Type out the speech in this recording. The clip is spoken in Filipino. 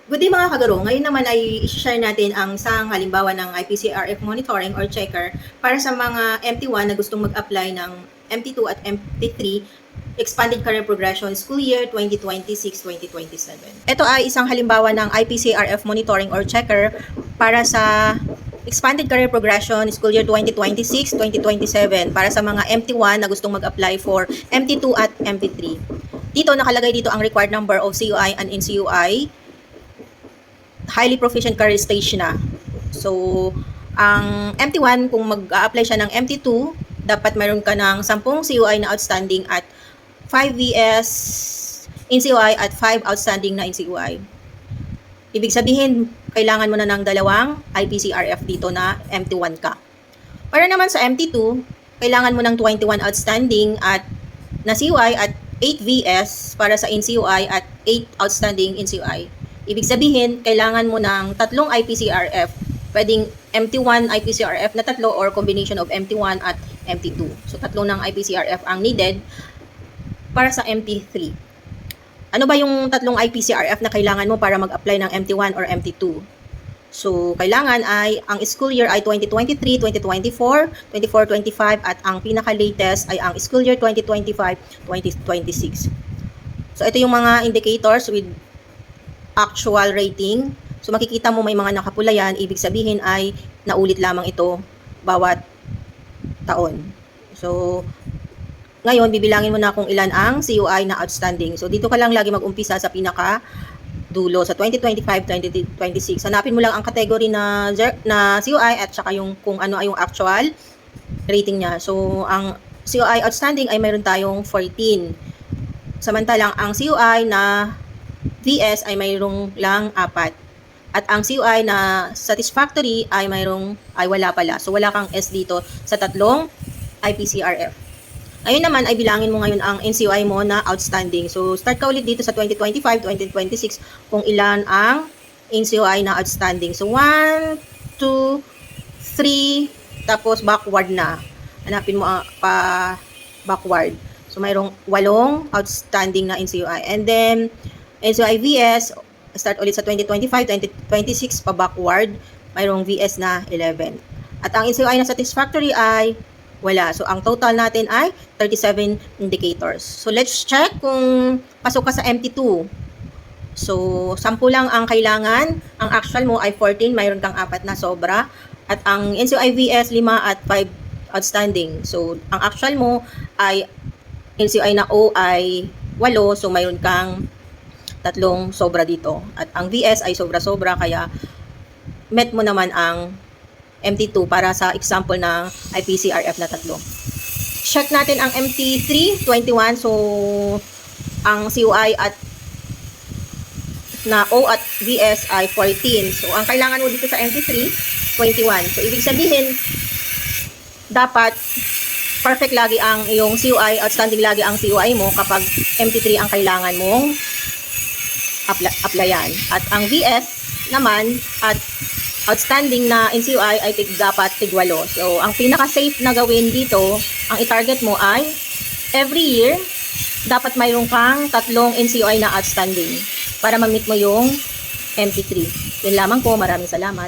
Good day mga kagaro. Ngayon naman ay i-share natin ang isang halimbawa ng IPCRF monitoring or checker para sa mga MT1 na gustong mag-apply ng MT2 at MT3 Expanded Career Progression School Year 2026-2027. Ito ay isang halimbawa ng IPCRF monitoring or checker para sa Expanded Career Progression School Year 2026-2027 para sa mga MT1 na gustong mag-apply for MT2 at MT3. Dito nakalagay dito ang required number of CUI and NCUI, highly proficient career stage na. So, ang MT1, kung mag-a-apply siya ng MT2, dapat mayroon ka ng 10 CUI na outstanding at 5 VS NCUI at 5 outstanding na NCUI. Ibig sabihin, kailangan mo na ng dalawang IPCRF dito na MT1 ka. Para naman sa MT2, kailangan mo ng 21 outstanding at na CUI at 8 VS para sa NCUI at 8 outstanding NCUI. Ibig sabihin, kailangan mo ng tatlong IPCRF. Pwedeng MT1 IPCRF na tatlo or combination of MT1 at MT2. So, tatlo ng IPCRF ang needed para sa MT3. Ano ba yung tatlong IPCRF na kailangan mo para mag-apply ng MT1 or MT2? So, kailangan ay, ang school year ay 2023, 2024, 24-25 at ang pinaka-latest ay ang school year 2025-2026. So, ito yung mga indicators with actual rating. So, makikita mo may mga nakapula yan. Ibig sabihin ay naulit lamang ito bawat taon. So, ngayon, bibilangin mo na kung ilan ang CUI na outstanding. So, dito ka lang lagi mag-umpisa sa pinaka dulo sa 2025-2026. Hanapin mo lang ang category na CUI at saka yung kung ano ay yung actual rating niya. So, ang CUI outstanding ay mayroon tayong 14. Samantalang ang CUI na VS ay mayroong lang 4. At ang CUI na satisfactory ay wala pala. So, wala kang S dito sa tatlong IPCRF. Ayun naman ay bilangin mo ngayon ang NCUI mo na outstanding. So, start ka ulit dito sa 2025-2026 kung ilan ang NCUI na outstanding. So, 1, 2, 3, tapos backward na. Hanapin mo pa backward. So, mayroong 8 outstanding na NCUI. And then, NCUI VS, start ulit sa 2025-2026 pa backward, mayroong VS na 11. At ang NCUI na satisfactory ay wala. So, ang total natin ay 37 indicators. So, let's check kung pasok ka sa MT2. So, 10 lang ang kailangan. Ang actual mo ay 14. Mayroon kang 4 na sobra. At ang NCUI VS, 5 at 5 outstanding. So, ang actual mo ay NCUI na O ay 8. So, mayroon kang 3 sobra dito. At ang VS ay sobra-sobra. Kaya, met mo naman ang MT2 para sa example ng IPCRF na 3. Check natin ang MT3, 21. So, ang CUI at na O at VS ay 14. So, ang kailangan mo dito sa MT3, 21. So, ibig sabihin, dapat perfect lagi ang iyong CUI, outstanding lagi ang CUI mo kapag MT3 ang kailangan mong applyan. At ang VS naman at outstanding na NCUI ay dapat tig-8. So, ang pinaka-safe na gawin dito, ang i-target mo ay every year, dapat mayroon kang 3 NCUI na outstanding para ma-meet mo yung MT3. Yun lamang po. Maraming salamat.